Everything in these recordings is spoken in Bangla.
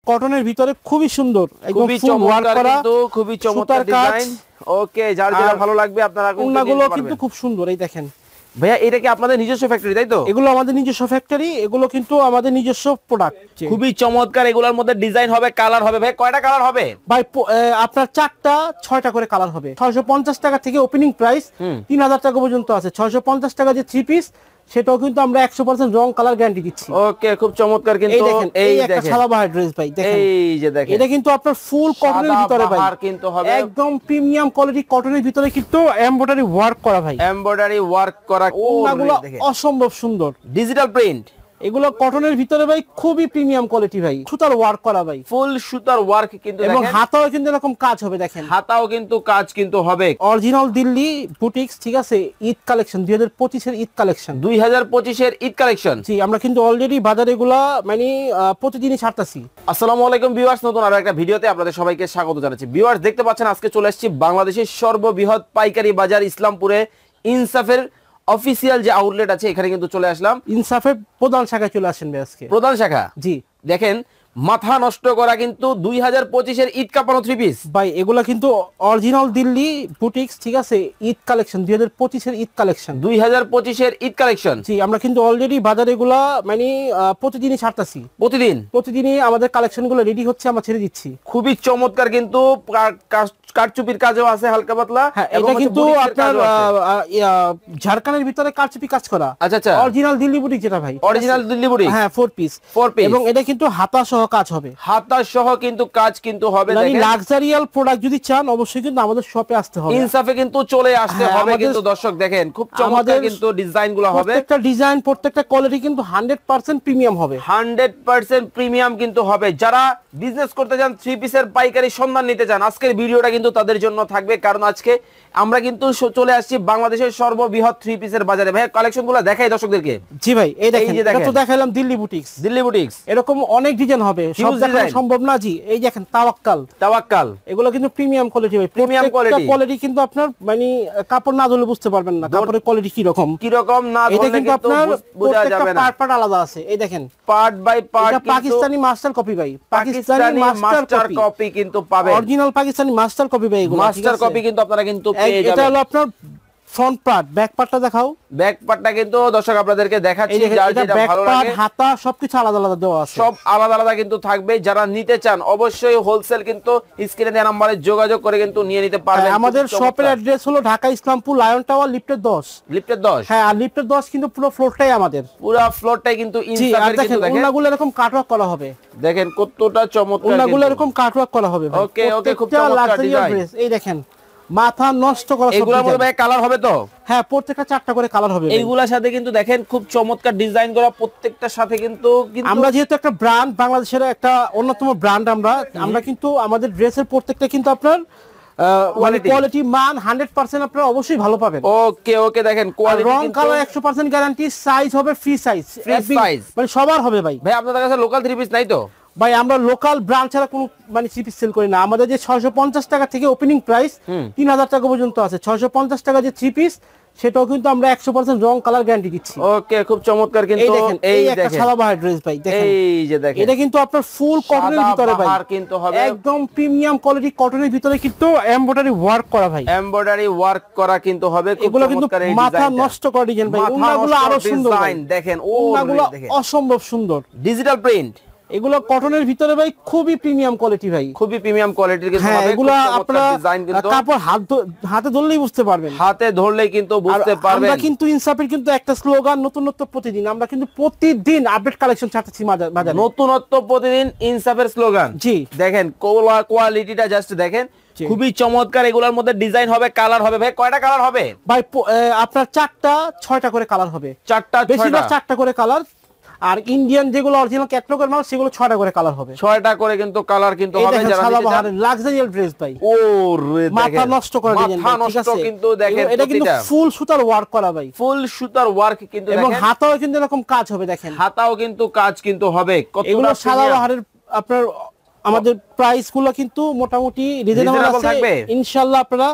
কটনের ভিতরে খুবই সুন্দর, একদম খুবই ফুল ওয়ার্ক চমৎকার করা, কিন্তু খুবই চমৎকার ডিজাইন। ওকে, যার যেটা ভালো লাগবে আপনারা ওন্নাগুলো কিন্তু খুব সুন্দর। এই দেখেন ভাইয়া, এটা কি আপনাদের নিজস্ব ফ্যাক্টরি তাই তো? এগুলো আমাদের নিজস্ব ফ্যাক্টরি, এগুলো কিন্তু আমাদের নিজস্ব প্রোডাক্ট। খুবই চমৎকার, এগুলোর মধ্যে ডিজাইন হবে, কালার হবে। ভাই কয়টা কালার হবে? ভাই আপনার 4টা 6টা করে কালার হবে। 650 টাকা থেকে ওপেনিং প্রাইস 3000 টাকা পর্যন্ত আছে। 650 টাকা যে 3 পিস, সেটাও কিন্তু আমরা 100% রং কালার গ্যারান্টি দিচ্ছি। ওকে, খুব চমৎকার কিন্তু এই একটা সাদাবাহার ড্রেস ভাই, দেখেন এই যে দেখেন, এটা কিন্তু আপনার ফুল কটনের ভিতরে ভাই, সাদাবাহার কিন্তু হবে, একদম প্রিমিয়াম কোয়ালিটি কটনের ভিতরে কিন্তু এমব্রয়ডারি ওয়ার্ক করা ভাই, এমব্রয়ডারি ওয়ার্ক করা। ওগুলো অসম্ভব সুন্দর, ডিজিটাল প্রিন্ট। এগুলো কটনের ভিতরে ভাই খুবই প্রিমিয়াম কোয়ালিটি ভাই, সুতার ওয়ার্ক করা ভাই, ফুল সুতার ওয়ার্ক কিন্তু, এবং হাতাও কিন্তু এরকম কাজ হবে। দেখেন হাতাও কিন্তু কাজ কিন্তু হবে, অরিজিনাল দিল্লি বুটিক্স, ঠিক আছে? ঈদ কালেকশন 2025 এর ঈদ কালেকশন, 2025 এর ঈদ কালেকশন। জি, আমরা কিন্তু অলরেডি বাজারে এগুলা মানে প্রতিদিনই ছাড়তাছি। আসসালামু আলাইকুম ভিউয়ার্স, নতুন আরো একটা ভিডিওতে আপনাদের সবাইকে স্বাগত জানাচ্ছি। ভিউয়ার্স, দেখতে পাচ্ছেন আজকে চলে আসছি বাংলাদেশের সর্ববৃহৎ পাইকারি বাজার ইসলামপুরে ইনসাফের অফিসিয়াল যে আউটলেট আছে, এখানে কিন্তু চলে আসলাম। ইনসাফের প্রধান শাখায় চলে আসেন ভাই আজকে। প্রধান শাখা, জি দেখেন মাথা নষ্ট করা কিন্তু 2025 এর ঈদ কাপানো 3 পিস ভাই, এগুলা কিন্তু অরিজিনাল দিল্লি বুটিক্স, ঠিক আছে? ঈদ কালেকশন 2025 এর ঈদ কালেকশন, 2025 এর ঈদ কালেকশন। জি, আমরা কিন্তু অলরেডি বাজারে এগুলা মানে প্রতিদিনই ছাড়তাছি। প্রতিদিনই আমাদের কালেকশন গুলো রেডি হচ্ছে, আমরা ছেড়ে দিচ্ছি। খুবই চমৎকার কিন্তু কারচুপির কাজও আছে হালকা পাতলা। এটা কিন্তু আপনার ঝাড়খণ্ডের ভিতরে কারচুপি কাজ করা। আচ্ছা আচ্ছা, অরিজিনাল দিল্লি বুটিক যেটা ভাই, অরিজিনাল দিল্লি বুটিক। হ্যাঁ, 4 পিস, এবং এটা কিন্তু হাতা সহ কাজ হবে, হাতা সহ কিন্তু কাজ কিন্তু হবে। দেখেন লাক্সারিয়াল প্রোডাক্ট যদি চান, অবশ্যই কিন্তু আমাদের শপে আসতে হবে, ইনসাফে কিন্তু চলে আসতে হবে। কিন্তু দর্শক দেখেন খুব চমৎকার কিন্তু ডিজাইন গুলো হবে, প্রত্যেকটা ডিজাইন, প্রত্যেকটা কোয়ালিটি কিন্তু 100% প্রিমিয়াম হবে, 100% প্রিমিয়াম কিন্তু হবে। যারা বিজনেস করতে চান, 3 পিসের পাইকারি সন্ধান নিতে চান, আজকের ভিডিওটা কিন্তু তাদের জন্য থাকবে। কারণ আজকে আমরা কিন্তু চলে আসছি বাংলাদেশের সর্ববৃহৎ 3 পিসের বাজারে। ভাই কালেকশন গুলো দেখাই দর্শকদেরকে। জি ভাই, এই দেখেন, এটা তো দেখাইলাম দিল্লি বুটিক্স। এরকম অনেক ডিজাইন হবে, সব দেখানো সম্ভব না। জি, এই দেখেন তাওয়াক্কাল, এগুলো কিন্তু প্রিমিয়াম কোয়ালিটি ভাই, প্রিমিয়াম কোয়ালিটি কিন্তু আপনার মানে কাপড় না ধরলে বুঝতে পারবেন না কাপড়ের কোয়ালিটি কি রকম না ধরলে কিন্তু আপনার বোঝা যাবে না। পার্ট আলাদা আছে, এই দেখেন পার্ট বাই পার্ট। এটা পাকিস্তানি মাস্টার কপি ভাই, পাকিস্তানি মাস্টার কপি কিন্তু পাবেন, অরিজিনাল পাকিস্তানি মাস্টার কপি ভাই, এগুলো মাস্টার কপি কিন্তু আপনারা কিন্তু পেয়ে যাবেন। এটা হলো আপনার ফ্রন্ট পার্ট। ব্যাক পার্টটা দেখাও। ব্যাক পার্টটা কিন্তু দর্শক আপনাদেরকে দেখাচ্ছি, যার যেটা ভালো লাগে। হাতা সবকিছু আলাদা আলাদা দেওয়া আছে, সব আলাদা আলাদা কিন্তু থাকবে। যারা নিতে চান অবশ্যই হোলসেল কিন্তু স্ক্রিনে দেওয়া নম্বরে যোগাযোগ করে কিন্তু নিয়ে নিতে পারবেন। আমাদের শপের অ্যাড্রেস হলো ঢাকা ইসলামপুর লায়ন টাওয়ার লিফটের 10। হ্যাঁ, আর লিফটের 10 কিন্তু পুরো ফ্লোরটাই আমাদের, পুরো ফ্লোরটাই কিন্তু ইনসাফের। কিন্তু দেখেন ওনাগুলো এরকম কাটওয়ার্ক করা হবে, দেখেন কতটা চমৎকার, ওনাগুলো এরকম কাটওয়ার্ক করা হবে ভাই। ওকে ওকে, খুব চমৎকার ডিজাইন। এই দেখেন মাথা নষ্ট করা। এগুলোর মধ্যে ভাই কালার হবে তো? হ্যাঁ, প্রত্যেকটা 4টা করে কালার হবে। এইগুলোর সাথে কিন্তু দেখেন খুব চমৎকার ডিজাইন করা, প্রত্যেকটার সাথে কিন্তু আমরা যেহেতু একটা ব্র্যান্ড, বাংলাদেশের একটা অন্যতম ব্র্যান্ড, আমরা কিন্তু আমাদের ড্রেসের প্রত্যেকটা কিন্তু আপনার কোয়ালিটি মান 100% আপনারা অবশ্যই ভালো পাবেন। ওকে ওকে, দেখেন কোয়ালিটি, রং কালার 100% গ্যারান্টি, সাইজ হবে ফ্রি সাইজ, মানে সবার হবে ভাই। ভাই আপনাদের কাছে লোকাল 3 পিস নাই তো? ভাই আমরা লোকাল ব্র্যান্ড ছাড়া কোনো মানে 3 পিস সেল করি না। আমাদের যে 650 টাকা থেকে ওপেনিং প্রাইস 3000 টাকা পর্যন্ত আছে। 650 টাকা যে 3 পিস, সেটাও কিন্তু আমরা 100% রং কালার গ্যারান্টি দিচ্ছি। ওকে, খুব চমৎকার কিন্তু এই একটা সাদাবাহার ড্রেস ভাই, দেখেন এই যে দেখেন, এটা কিন্তু আপনার ফুল কটনের ভিতরে ভাই, কিন্তু হবে একদম প্রিমিয়াম কোয়ালিটি কটনের ভিতরে কিন্তু এমব্রয়ডারি ওয়ার্ক করা ভাই, এমব্রয়ডারি ওয়ার্ক করা কিন্তু হবে। এগুলো কিন্তু মাথা নষ্ট করা ডিজাইন ভাই, ওনাগুলো আরো সুন্দর দেখেন, ওনাগুলো অসম্ভব সুন্দর, ডিজিটাল প্রিন্ট। এগুলো কটনের ভিতরে ভাই খুবই প্রিমিয়াম কোয়ালিটি ভাই, খুবই প্রিমিয়াম কোয়ালিটির কিন্তু হবে। এগুলো আপনারা ডিজাইন কিন্তু কাপড় হাতে ধরলেই বুঝতে পারবেন, হাতে ধরলেই কিন্তু বুঝতে পারবেন। আমরা কিন্তু ইনসাফের কিন্তু একটা স্লোগান, নতুনত্ব প্রতিদিন। আমরা কিন্তু প্রতিদিন আপডেট কালেকশন ছাড়তেছি বাজারে, নতুনত্ব প্রতিদিন ইনসাফের স্লোগান। জি, দেখেন কোয়ালিটিটা জাস্ট দেখেন, খুবই চমৎকার। এগুলোর মধ্যে ডিজাইন হবে, কালার হবে। ভাই কয়টা কালার হবে? ভাই আপনার 4টা 6টা করে কালার হবে, 4টা 4টা করে কালার। আর ইন্ডিয়ান যেগুলো অরিজিনাল ক্যাটালগের মাল, সেগুলো 6টা করে কালার হবে, 6টা করে কিন্তু কালার কিন্তু হবে। যারা সাদাবাহারের লাক্সারিয়াল ড্রেস ভাই, ওরে মাথা নষ্ট করে ডিজাইন, মাথা নষ্ট কিন্তু দেখেন, এটা কিন্তু ফুল সুতার ওয়ার্ক করা ভাই, ফুল সুতার ওয়ার্ক কিন্তু, এবং হাতাও কিন্তু এরকম কাজ হবে। দেখেন হাতাও কিন্তু কাজ কিন্তু হবে। এগুলো সাদাবাহারের আপনার আমাদের প্রাইস গুলো কিন্তু মোটামুটি রিজনেবল থাকবে ইনশাআল্লাহ। আপনারা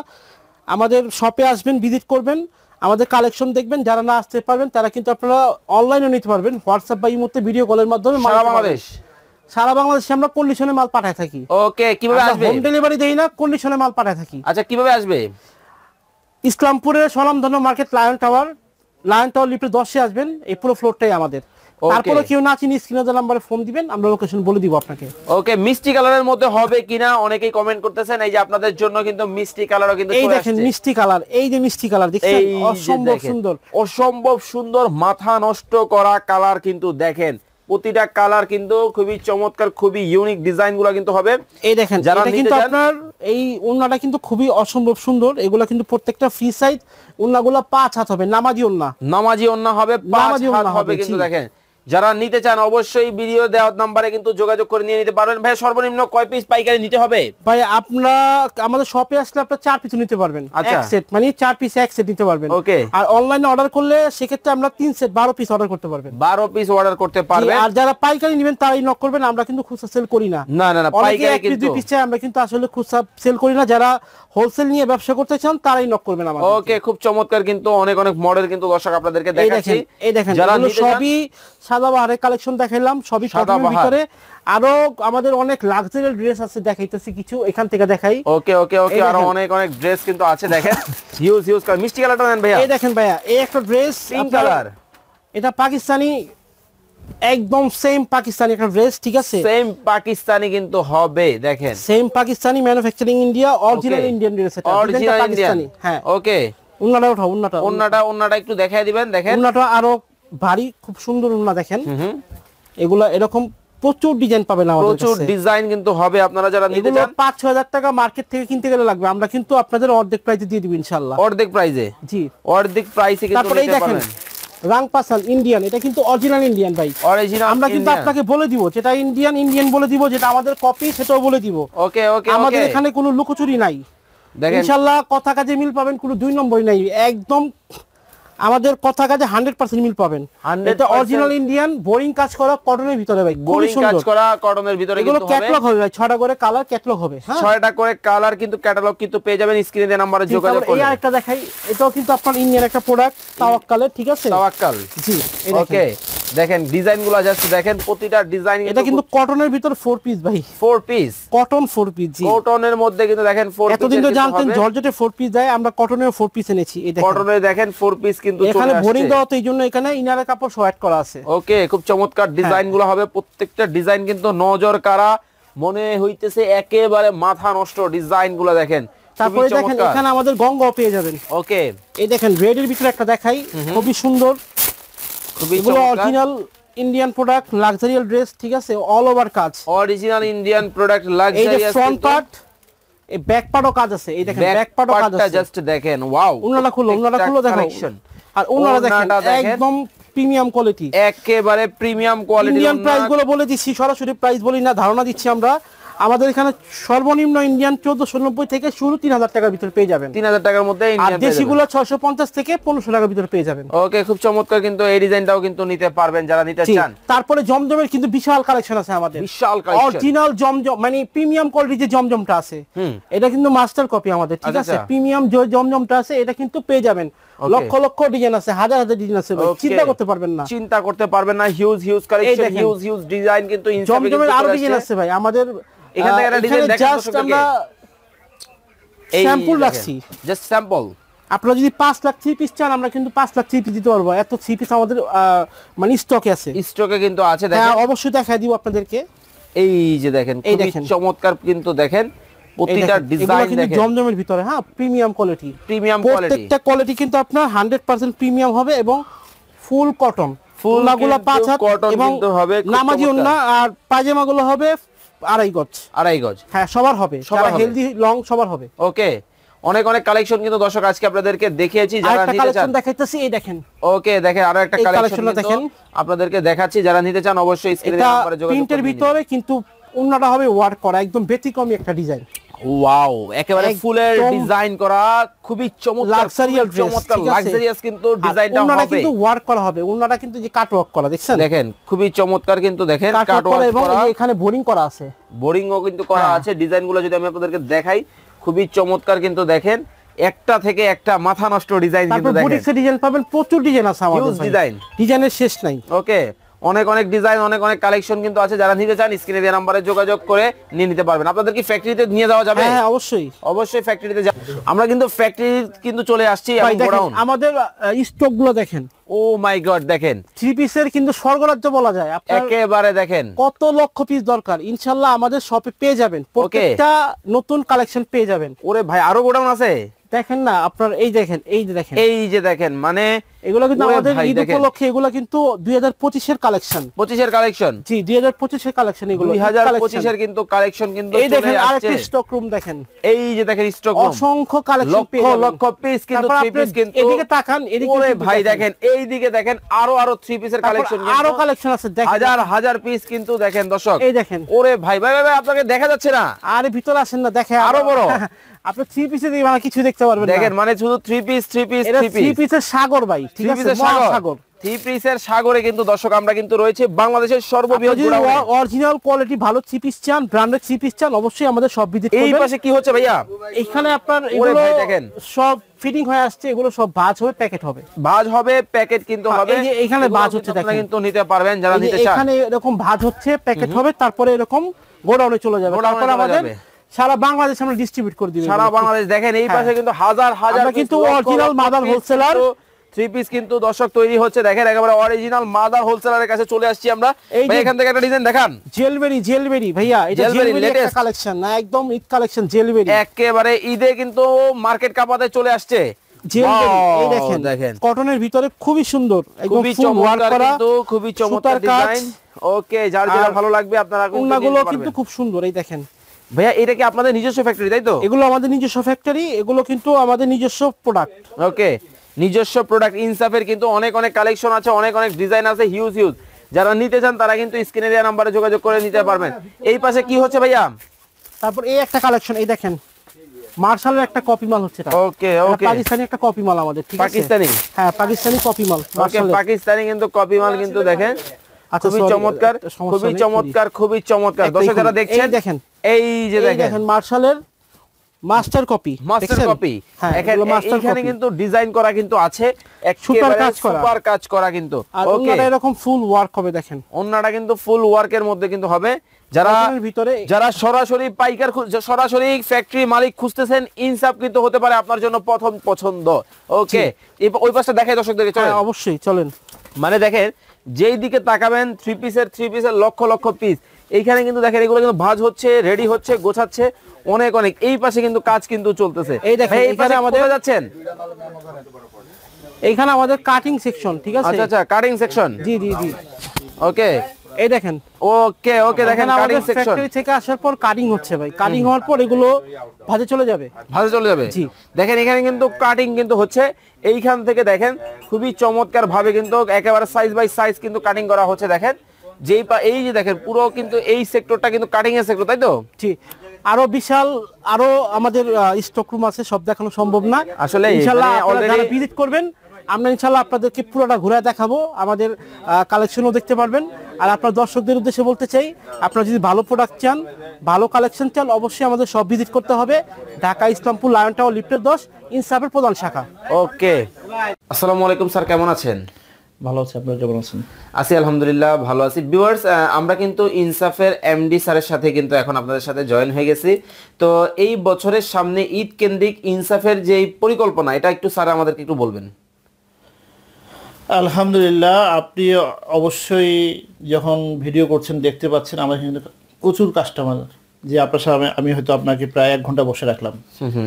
আমাদের শপে আসবেন, ভিজিট করবেন, আমাদের কালেকশন দেখবেন। যারা না আসতে পারবেন তারা কিন্তু আপনারা অনলাইনে নিতে পারবেন, হোয়াটসঅ্যাপ বা ইমোতে ভিডিও কলের মাধ্যমে। সারা বাংলাদেশ সারা বাংলাদেশে আমরা কন্ডিশনে মাল পাঠায় থাকি। ওকে, কিভাবে আসবে? হোম ডেলিভারি দেই না, কন্ডিশনে মাল পাঠায় থাকি। আচ্ছা, কিভাবে আসবে? ইসলামপুরের স্বনামধন্য মার্কেট লায়ন টাওয়ার লিফটে 10-এ আসবেন, এই পুরো ফ্লোরটাই আমাদের। তারপরে কেউ না চিনি স্ক্রিনে নাম্বারে ফোন দিবেন, আমরা লোকেশন বলে দিব আপনাকে। ওকে, মিষ্টি কালারের মধ্যে হবে কিনা অনেকেই কমেন্ট করতেছেন। এই যে আপনাদের জন্য কিন্তু মিষ্টি কালারও কিন্তু এই দেখেন মিষ্টি কালার, এই যে মিষ্টি কালার দেখছেন, অসম্ভব সুন্দর, অসম্ভব সুন্দর, মাথা নষ্ট করা কালার কিন্তু দেখেন। প্রতিটা কালার কিন্তু খুবই চমৎকার, খুবই ইউনিক ডিজাইনগুলো কিন্তু হবে। এই দেখেন যারা কিন্তু আপনার এই ওন্নাটা কিন্তু খুবই অসম্ভব সুন্দর। এগুলা কিন্তু প্রত্যেকটা ফ্রি সাইজ ওন্নাগুলো 5 হাত হবে, নামাজি ওন্না, নামাজি ওন্না হবে, 5 হাত হবে কিন্তু দেখেন। যারা নিতে চান অবশ্যই ভিডিও দেওয়ার নম্বরে কিন্তু যোগাযোগ করে নিয়ে নিতে পারবেন। ভাই সর্বনিম্ন কয় পিস পাইকারি নিতে হবে? ভাই আপনারা আমাদের শপে আসলে আপনারা 4 পিস নিতে পারবেন, এক সেট, মানে 4 পিস এক সেট নিতে পারবেন। ওকে, আর অনলাইনে অর্ডার করলে সেক্ষেত্রে আমরা 3 সেট 12 পিস অর্ডার করতে পারবেন, 12 পিস অর্ডার করতে পারবেন। আর যারা পাইকারি নেবেন তারাই নক করবেন, আমরা কিন্তু খুচরা সেল করি না। না না না, পাইকারি কিন্তু 2 পিস চাই, আমরা কিন্তু আসলে খুচরা সেল করি না। যারা হোলসেল নিয়ে ব্যবসা করতে চান তারাই নক করবেন আমাদের। ওকে, খুব চমৎকার কিন্তু অনেক অনেক মডেল কিন্তু দর্শক আপনাদেরকে দেখাচ্ছি। এই দেখেন যারা সবই সাদাবাহারের কালেকশন দেখাইলাম, সবই কটনের ভিতরে। আরো আমাদের অনেক লাক্সারিয়াল ড্রেস আছে, দেখাইতেছি কিছু, এখান থেকে দেখাই। ওকে ওকে ওকে, আরো অনেক অনেক ড্রেস কিন্তু আছে দেখেন। Huge huge colour. মিষ্টি কালারটা দেন ভাইয়া। এই দেখেন ভাইয়া, এই একটা ড্রেস পিঙ্ক কালার, এটা পাকিস্তানি, একদম সেম পাকিস্তানি একটা ড্রেস, ঠিক আছে? সেম পাকিস্তানি কিন্তু হবে দেখেন, same Pakistani, manufacturing India, original Indian dress, এটা অরিজিনাল পাকিস্তানি। হ্যাঁ, ওকে। উন্নাটা ওঠা, উন্নাটা একটু দেখায় দিবেন। দেখেন উন্নাটা আরো ভারী, খুব সুন্দর উন্না দেখেন। এগুলা এরকম প্রচুর ডিজাইন পাবেন আমাদের কাছে, প্রচুর ডিজাইন কিন্তু হবে। আপনারা যারা নিতে চান 5-6 হাজার টাকা মার্কেট থেকে কিনতে গেলে লাগবে, আমরা কিন্তু আপনাদের অর্ধেক প্রাইসে দিয়ে দিব ইনশাআল্লাহ। অর্ধেক প্রাইসে? জি, অর্ধেক প্রাইসে কিন্তু নিতে পারবেন। রাংপাসান ইন্ডিয়ান, এটা কিন্তু অরিজিনাল ইন্ডিয়ান ভাই, অরিজিনাল। আমরা কিন্তু আপনাকে বলে দিব যেটা ইন্ডিয়ান বলে দিব, যেটা আমাদের কপি সেটাও বলে দিব। ওকে ওকে, আমাদের এখানে কোনো লুকোচুরি নাই ইনশাআল্লাহ। কথা কাজে মিল পাবেন, কোনো 2 নম্বরই নাই, একদম আমাদের কথা কাজে 100% মিল পাবেন। এটা অরিজিনাল ইন্ডিয়ান, বোরিং কাজ করা কটনের ভিতরে ভাই, বোরিং কাজ করা কটনের ভিতরে কিন্তু হবে। ক্যাটালগ হবে ভাই, 6টা করে কালার ক্যাটালগ হবে। হ্যাঁ, 6টা করে কালার কিন্তু ক্যাটালগ কিন্তু পেয়ে যাবেন স্ক্রিনে দেওয়া নম্বরে যোগাযোগ করলে। এই আরেকটা দেখাই, এটাও কিন্তু আপনার ইন্ডিয়ান একটা প্রোডাক্ট, তাওয়াক্কালের, ঠিক আছে? তাওয়াক্কাল, জি। ওকে, দেখেন ডিজাইনগুলো জাস্ট দেখেন, প্রতিটা ডিজাইন এটা কিন্তু কটনের ভিতর 4 পিস ভাই, 4 পিস কটন 4 পিস। জি, কটনের মধ্যে কিন্তু দেখেন 4 পিস। এতদিন তো জানতেন জর্জেটে 4 পিস দেয়, আমরা কটনের 4 পিস এনেছি। এই দেখেন কটনে দেখেন 4 পিস কিন্তু চলে আসছে। এখানে বোরিং দেওয়া, তো এইজন্য এখানে ইনারের কাপড় সহ অ্যাড করা আছে। ওকে, খুব চমৎকার ডিজাইনগুলো হবে। প্রত্যেকটা ডিজাইন কিন্তু নজর কাড়া, মনে হইতেছে একেবারে মাথা নষ্ট ডিজাইনগুলো দেখেন। তারপরে দেখেন এখানে আমাদের গঙ্গাও পেয়ে যাবেন। ওকে, এই দেখেন রেড এর ভিতরে একটা দেখাই, খুবই সুন্দর, খুবই অরিজিনাল ইন্ডিয়ান প্রোডাক্ট, লাক্সারিয়াল ড্রেস, ঠিক আছে? অল ওভার কাজ, অরিজিনাল ইন্ডিয়ান প্রোডাক্ট, লাক্সারিয়াস। এই ফ্রন্ট পার্ট, এই ব্যাক পার্টও কাজ আছে। এই দেখেন ব্যাক পার্টও কাজ আছে, জাস্ট দেখেন। ওয়াও, উন্নাটা খুলো দেখো, আর উন্নাটা দেখেন একদম প্রিমিয়াম কোয়ালিটি, একেবারে প্রিমিয়াম কোয়ালিটি। ইন্ডিয়ান প্রাইস গুলো বলে দিচ্ছি, সরাসরি প্রাইস বলি না, ধারণা দিচ্ছি আমরা। আমাদের এখানে সর্বনিম্ন ইন্ডিয়ান 1490 থেকে শুরু 3000 টাকার ভিতরে পেয়ে যাবেন, 3000 টাকার মধ্যে ইন্ডিয়ান। আর দেশিগুলো 650 থেকে 1500 টাকার ভিতরে পেয়ে যাবেন। ওকে, খুব চমৎকার কিন্তু এই ডিজাইনটাও কিন্তু নিতে পারবেন যারা নিতে চান। তারপরে জমজমের কিন্তু বিশাল কালেকশন আছে আমাদের, বিশাল কালেকশন। অরিজিনাল জমজম, মানে প্রিমিয়াম কোয়ালিটি যে জমজমটা আছে, এটা কিন্তু মাস্টার কপি আমাদের, ঠিক আছে? প্রিমিয়াম যে জমজমটা আছে এটা কিন্তু পেয়ে যাবেন, লক্ষ লক্ষ ডিজাইন আছে, হাজার হাজার ডিজাইন আছে, চিন্তা করতে পারবেন না, huge huge collection, huge design কিন্তু জমজমের আরো ডিজাইন আছে ভাই আমাদের। এখান থেকে একটা ডিজাইন দেখেন, জাস্ট আমরা স্যাম্পল রাখছি, জাস্ট স্যাম্পল। আপনারা যদি 5 লাখ 3 পিস চান, আমরা কিন্তু 5 লাখ 3 পিস দিতে পারবো, এত 3 পিস আমাদের মানে স্টকে আছে, স্টকে কিন্তু আছে। দেখেন অবশ্যই দেখাই দিব আপনাদেরকে। এই যে দেখেন, খুবই চমৎকার কিন্তু দেখেন প্রতিটা ডিজাইন দেখেন, জমজমের ভিতরে। হ্যাঁ, প্রিমিয়াম কোয়ালিটি, প্রত্যেকটা কোয়ালিটি কিন্তু আপনার 100% প্রিমিয়াম হবে এবং ফুল কটন। ফুলগুলো 5 হাত এবং নামাজি ওন্না, আর পায়জামাগুলো হবে 2.5 গজ। 2.5 গজ, হ্যাঁ, সবার হবে, যারা হেলদি লং সবার হবে। ওকে, অনেক অনেক কালেকশন কিন্তু দর্শক আজকে আপনাদেরকে দেখিয়েছি, যারা নিতে চান দেখাইতেছি। এই দেখেন, ওকে, দেখেন আরো একটা কালেকশন দেখেন আপনাদেরকে দেখাচ্ছি, যারা নিতে চান অবশ্যই স্ক্রিনে নম্বরে যোগাযোগ করুন। প্রিন্টের ভিতরে কিন্তু ওন্নাটা হবে ওয়ার্ক করা, একদম ব্যতিক্রমী একটা ডিজাইন। ওয়াও, একেবারে ফুলের ডিজাইন করা, খুবই চমৎকার লাক্সারিয়াল ড্রেস, চমৎকার লাক্সারিয়াস কিন্তু ডিজাইনটা হবে। ওন্নাটা কিন্তু ওয়ার্ক করা হবে, ওন্নাটা কিন্তু যে কাট ওয়ার্ক করা, দেখছেন? দেখেন খুবই চমৎকার কিন্তু দেখেন কাট ওয়ার্ক এবং এখানে বোরিং করা আছে, বোরিংও কিন্তু করা আছে। ডিজাইনগুলো যদি আমি আপনাদেরকে দেখাই, খুবই চমৎকার কিন্তু দেখেন, একটা থেকে একটা মাথা নষ্ট ডিজাইন কিন্তু দেখেন। বুটিক্সের ডিজাইন পাবেন, প্রচুর ডিজাইন আছে আমাদের, হিউজ ডিজাইন, ডিজাইনের শেষ নাই। ওকে, অনেক অনেক ডিজাইন, অনেক অনেক কালেকশন কিন্তু আছে। যারা নিতে চান স্ক্রিনে দেওয়া নম্বরে যোগাযোগ করে নিয়ে নিতে পারবেন। আপনাদের কি ফ্যাক্টরিতে নিয়ে যাওয়া যাবে? হ্যাঁ অবশ্যই, অবশ্যই ফ্যাক্টরিতে আমরা কিন্তু ফ্যাক্টরি কিন্তু চলে আসছি এবং গোডাউন আমাদের স্টক গুলো দেখেন। ও মাই গড, দেখেন থ্রি পিসের কিন্তু স্বর্গরাজ্য বলা যায়। একেবারে দেখেন কত লক্ষ পিস দরকার, ইনশাআল্লাহ আমাদের শপে পেয়ে যাবেন। প্রত্যেকটা নতুন কালেকশন পেয়ে যাবেন। ওরে ভাই, আরো গোডাউন আছে দেখেন না আপনার, এই দেখেন, এই যে দেখেন, এই যে দেখেন, মানে এগুলো কিন্তু আমাদের ঈদ উপলক্ষে, এগুলো কিন্তু 2025 এর কালেকশন। 25 এর কালেকশন, জি 2025 এর কালেকশন এগুলো। 2025 এর কিন্তু কালেকশন কিন্তু এই দেখেন আরেকটা স্টক রুম দেখেন, এই যে দেখেন স্টক রুম, অসংখ্য কালেকশন পেয়ে যাবেন। লক্ষ পিস কিন্তু থ্রি পিস কিন্তু। এদিকে তাকান, এদিকে ওরে ভাই দেখেন, এই দিকে দেখেন, আরো থ্রি পিসের কালেকশন, আরো কালেকশন আছে দেখেন, হাজার হাজার পিস কিন্তু দেখেন দর্শক। এই দেখেন, ওরে ভাই ভাই ভাই, আপনাকে দেখা যাচ্ছে না? আরে ভিতরে আসেন না, দেখেন আরো বড়। আপনি থ্রি পিসে দিয়ে মানে কিছু দেখতে পারবেন না। দেখেন মানে শুধু থ্রি পিস থ্রি পিসের সাগর ভাই, ঠিক আছে, সাগর। থ্রি পিসের সাগরে কিন্তু দর্শক আমরা কিন্তু রয়েছে বাংলাদেশের সর্ববৃহৎ অরিজিনাল কোয়ালিটি ভালো থ্রি পিস চান, ব্র্যান্ডেড থ্রি পিস চান, অবশ্যই আমাদের সব ভিজিট করবেন। এই পাশে কি হচ্ছে ভাইয়া? এখানে আপনার এগুলো দেখেন সব ফিটিং হয়ে আসছে, এগুলো সব ভাঁজ হবে, প্যাকেট হবে, ভাঁজ হবে, প্যাকেট কিন্তু হবে। এই যে এখানে ভাঁজ হচ্ছে দেখেন, আপনারা কিন্তু নিতে পারবেন যারা নিতে চান। এখানে এরকম ভাঁজ হচ্ছে, প্যাকেট হবে, তারপরে এরকম গোডাউনে চলে যাবে। তারপর আমাদের সারা বাংলাদেশ আমরা ডিস্ট্রিবিউট করে দিবেন। সারা বাংলাদেশ দেখেন, এই পাশে কিন্তু হাজার হাজার কিন্তু original mother wholesaler three piece কিন্তু দর্শক তৈরি হচ্ছে। দেখেন একেবারে অরিজিনাল মাদার হোলসেলারের কাছে চলে আসছি আমরা। ভাই এখান থেকে একটা ডিজাইন দেখান। জেলবেরি ভাইয়া, এটা জেলবেরি একটা কালেকশন না, একদম ঈদ কালেকশন জেলবেরি। একেবারে ঈদে কিন্তু মার্কেট কাপাতে চলে আসছে জেলবেরি। এই দেখেন কটনের ভিতরে খুবই সুন্দর, একদম ফুল ওয়ার্ক করা, কিন্তু খুবই চমৎকার ডিজাইন। ওকে, যার যেটা ভালো লাগবে আপনারা কোনগুলো কিন্তু খুব সুন্দর। এই দেখেন ভাইয়া, এটা কি আপনাদের নিজস্ব ফ্যাক্টরি তাই তো? এগুলো আমাদের নিজস্ব ফ্যাক্টরি, এগুলো কিন্তু আমাদের নিজস্ব প্রোডাক্ট। ওকে, নিজস্ব প্রোডাক্ট। ইনসাফের কিন্তু অনেক অনেক কালেকশন আছে, অনেক অনেক ডিজাইন আছে, হিউজ। যারা নিতে চান তারা কিন্তু স্ক্রিনে দেওয়া নম্বরে যোগাযোগ করে নিতে পারবেন। এই পাশে কি হচ্ছে ভাইয়া? তারপর এই একটা কালেকশন, এই দেখেন মার্শালের একটা কপি মাল হচ্ছে। ওকে, পাকিস্তানি একটা কপি মাল আমাদের, ঠিক আছে? পাকিস্তানি, হ্যাঁ পাকিস্তানি কপি মাল। ওকে, পাকিস্তানি কিন্তু কপি মাল কিন্তু দেখেন, খুবই চমৎকার, খুবই চমৎকার, খুবই চমৎকার। দর্শক যারা দেখছেন দেখেন, এই যে দেখেন মার্শালের মাস্টার কপি। এখানে কিন্তু ডিজাইন করা কিন্তু আছে, সুপার কাজ করা কিন্তু। ওকে, এরকম ফুল ওয়ার্ক হবে দেখেন, ওন্নাটা কিন্তু ফুল ওয়ার্কের মধ্যে কিন্তু হবে। যারা সরাসরি পাইকার, সরাসরি ফ্যাক্টরি মালিক খুঁজতেছেন, ইনসাফ কিন্তু হতে পারে আপনার জন্য প্রথম পছন্দ। ওকে, ওই পাশটা দেখাই দর্শকদেরকে, চলেন। অবশ্যই চলেন। মানে দেখেন, যেই দিকে তাকাবেন থ্রি পিসের লক্ষ লক্ষ পিস। এইখানে কিন্তু দেখেন এগুলো কিন্তু ভাঁজ হচ্ছে, রেডি হচ্ছে, গোছাচ্ছে, অনেক অনেক। এই পাশে কিন্তু কাজ কিন্তু চলতেছে। এই দেখেন এখানে আমাদের যাচ্ছেন, এইখানে আমাদের কাটিং সেকশন, ঠিক আছে? আচ্ছা, কাটিং সেকশন। জি। ওকে, এই দেখেন। ওকে দেখেন কাটিং সেকশন। ফ্যাক্টরি থেকে আসার পর কাটিং হচ্ছে ভাই, কাটিং হওয়ার পর এগুলো ভাঁজে চলে যাবে। জি, দেখেন এখানে কিন্তু কাটিং কিন্তু হচ্ছে। এইখান থেকে দেখেন খুবই চমৎকার ভাবে কিন্তু একেবারে সাইজ বাই সাইজ কিন্তু কাটিং করা হচ্ছে। দেখেন এই যে দেখেন পুরো কিন্তু এই সেক্টরটা কিন্তু কাটিং এর সেক্টর, তাই তো? জি, আরো বিশাল আরো আমাদের স্টক রুম আছে, সব দেখানো সম্ভব না আসলে। ইনশাআল্লাহ আপনারা ভিজিট করবেন, আমরা ইনশাআল্লাহ আপনাদেরকে পুরোটা ঘুরে দেখাবো, আমাদের কালেকশনও দেখতে পারবেন। আর আপনার দর্শকদের উদ্দেশ্যে বলতে চাই, আপনারা যদি ভালো প্রোডাক্ট চান, ভালো কালেকশন চান, অবশ্যই আমাদের সব ভিজিট করতে হবে। ঢাকা ইসলামপুর লায়ন টাওয়ার লিফটের 10, ইনসাফের প্রধান শাখা। ওকে, আসসালামু আলাইকুম স্যার, কেমন আছেন? ভালো আছি, আপনারা কেমন আছেন? আছি আলহামদুলিল্লাহ, ভালো আছি। ভিউয়ার্স, আমরা কিন্তু ইনসাফের এমডি স্যারের সাথে কিন্তু এখন আপনাদের সাথে জয়েন হয়ে গেছি। তো এই বছরের সামনে ঈদ কেন্দ্রিক ইনসাফের যে পরিকল্পনা, এটা একটু স্যার আমাদেরকে একটু বলবেন। আলহামদুলিল্লাহ, আপনি অবশ্যই যখন ভিডিও করছেন দেখতে পাচ্ছেন আমার কিন্তু প্রচুর কাস্টমার, যে আপনার সামনে আমি হয়তো আপনাকে প্রায় 1 ঘন্টা বসে রাখলাম।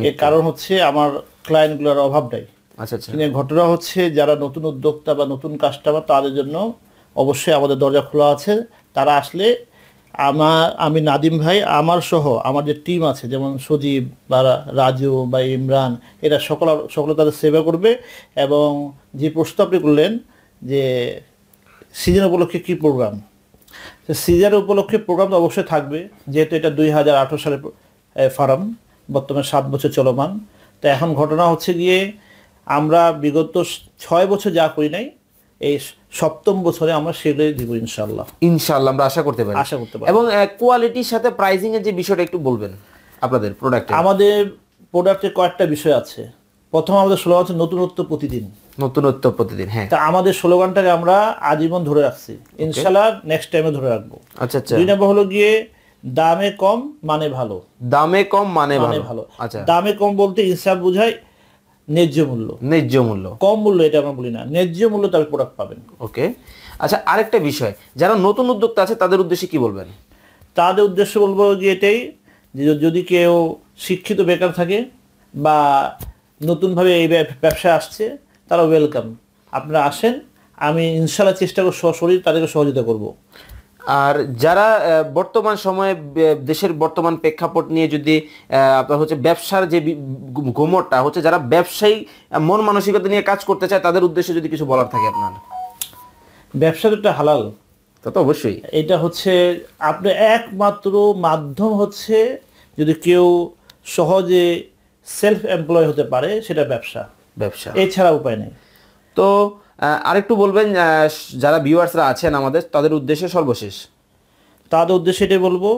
এর কারণ হচ্ছে আমার ক্লায়েন্টগুলোর অভাব নাই। আচ্ছা, ঘটনা হচ্ছে যারা নতুন উদ্যোক্তা বা নতুন কাস্টমার, তাদের জন্য অবশ্যই আমাদের দরজা খোলা আছে। তারা আসলে আমি নাদিম ভাই, আমার সহ আমার যে টিম আছে, যেমন সজীব বা রাজু বা ইমরান, এরা সকলে তাদের সেবা করবে। এবং যে প্রস্তাবটি করলেন যে সিজন উপলক্ষে কী প্রোগ্রাম, সিজন উপলক্ষে প্রোগ্রাম তো অবশ্যই থাকবে, যেহেতু এটা 2018 সালের ফার্ম, বর্তমানে 7 বছর চলমান। তো এখন ঘটনা হচ্ছে গিয়ে আমরা বিগত 6 বছর যা করি নাই, এই 7ম বছরে আমরা সেগুলোই দিব ইনশাআল্লাহ। আমরা আশা করতে পারি। এবং কোয়ালিটির সাথে প্রাইসিং এর যে বিষয়টা একটু বলবেন আপনাদের প্রোডাক্টে। আমাদের প্রোডাক্টে কয়েকটা বিষয় আছে। প্রথম আমাদের স্লোগান হচ্ছে নতুনত্ব প্রতিদিন। নতুনত্ব প্রতিদিন। হ্যাঁ, তা আমাদের স্লোগানটাকে আমরা আজীবন ধরে রাখছি, ইনশাআল্লাহ নেক্সট টাইমে ধরে রাখবো। আচ্ছা আচ্ছা। 2 নম্বর হলো গিয়ে দামে কম মানে ভালো। দামে কম মানে ভালো। আচ্ছা, দামে কম বলতে ইনসাফ বোঝায় ন্যায্য মূল্য। ন্যায্য মূল্য, কম মূল্য এটা আমরা বলি না, ন্যায্য মূল্য তবে প্রোডাক্ট পাবেন। ওকে। আচ্ছা, আরেকটা বিষয়, যারা নতুন উদ্যোক্তা আছে তাদের উদ্দেশ্যে কি বলবেন? তাদের উদ্দেশ্য বলবো যে এটাই, যে যদি কেউ শিক্ষিত বেকার থাকে বা নতুনভাবে এই ব্যবসায় আসছে, তারা ওয়েলকাম, আপনারা আসেন, আমি ইনশাআল্লাহ চেষ্টা করব সশরীর তাদেরকে সহযোগিতা করব। আর যারা বর্তমান সময়ে দেশের বর্তমান প্রেক্ষাপট নিয়ে যদি আপনার হচ্ছে ব্যবসার যে গোমরটা হচ্ছে, যারা ব্যবসায়ী মন মানসিকতা নিয়ে কাজ করতে চায় তাদের উদ্দেশ্যে যদি কিছু বলার থাকে আপনার। ব্যবসা তো একটা হালাল, তা তো অবশ্যই। এটা হচ্ছে আপনার একমাত্র মাধ্যম হচ্ছে, যদি কেউ সহজে সেলফ এমপ্লয় হতে পারে সেটা ব্যবসা, এছাড়া উপায় নেই। তো আরেকটু বলবেন যারা ভিউয়ার্সরা আছেন আমাদের, তাদের উদ্দেশ্যে সর্বশেষ। তাদের উদ্দেশ্যে এটাই বলবো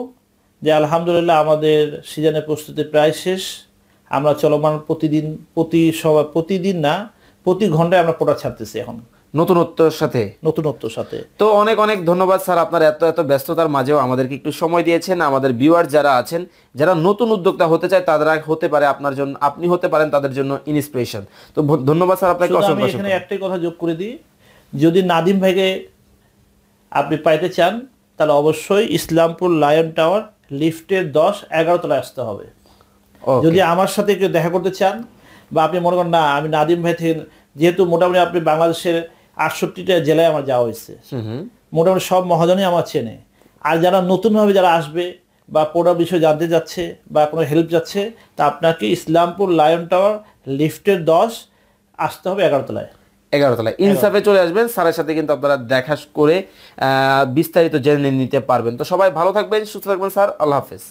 যে আলহামদুলিল্লাহ আমাদের সিজনের প্রস্তুতি প্রায় শেষ। আমরা চলমান প্রতিদিন না, প্রতি ঘন্টায় আমরা প্রোডাক্ট ছাড়তেছি এখন নতুনত্বর সাথে। তো অনেক অনেক ধন্যবাদ স্যার, আপনার এত ব্যস্ততার মাঝেও আমাদেরকে একটু সময় দিয়েছেন। আমাদের ভিউয়ার যারা আছেন, যারা নতুন উদ্যোক্তা হতে চায়, তারা হতে পারে আপনার জন্য, আপনি হতে পারেন তাদের জন্য ইন্সপিরেশন। তো ধন্যবাদ স্যার আপনাকে। আমি এখানে একটাই কথা যোগ করে দিই, যদি নাদিম ভাইকে আপনি পাইতে চান তাহলে অবশ্যই ইসলামপুর লায়ন টাওয়ার লিফটের 10-11 তলায় আসতে হবে। যদি আমার সাথে কেউ দেখা করতে চান বা আপনি মনে করেন না আমি নাদিম ভাই থেকে, যেহেতু মোটামুটি আপনি বাংলাদেশের 68টা জেলায় আমার যাওয়া হয়েছে, মোটামুটি সব মহাজনই আমার চেনে। আর যারা নতুনভাবে যারা আসবে বা প্রোডাক্ট বিষয়ে জানতে যাচ্ছে বা কোনো হেল্প যাচ্ছে, তা আপনাকে ইসলামপুর লায়ন টাওয়ার লিফটের 10 আসতে হবে 11 তলায়। ইনসাফে চলে আসবেন, স্যারের সাথে কিন্তু আপনারা দেখা করে বিস্তারিত জেনে নিতে পারবেন। তো সবাই ভালো থাকবেন, সুস্থ থাকবেন স্যার। আল্লাহ হাফেজ।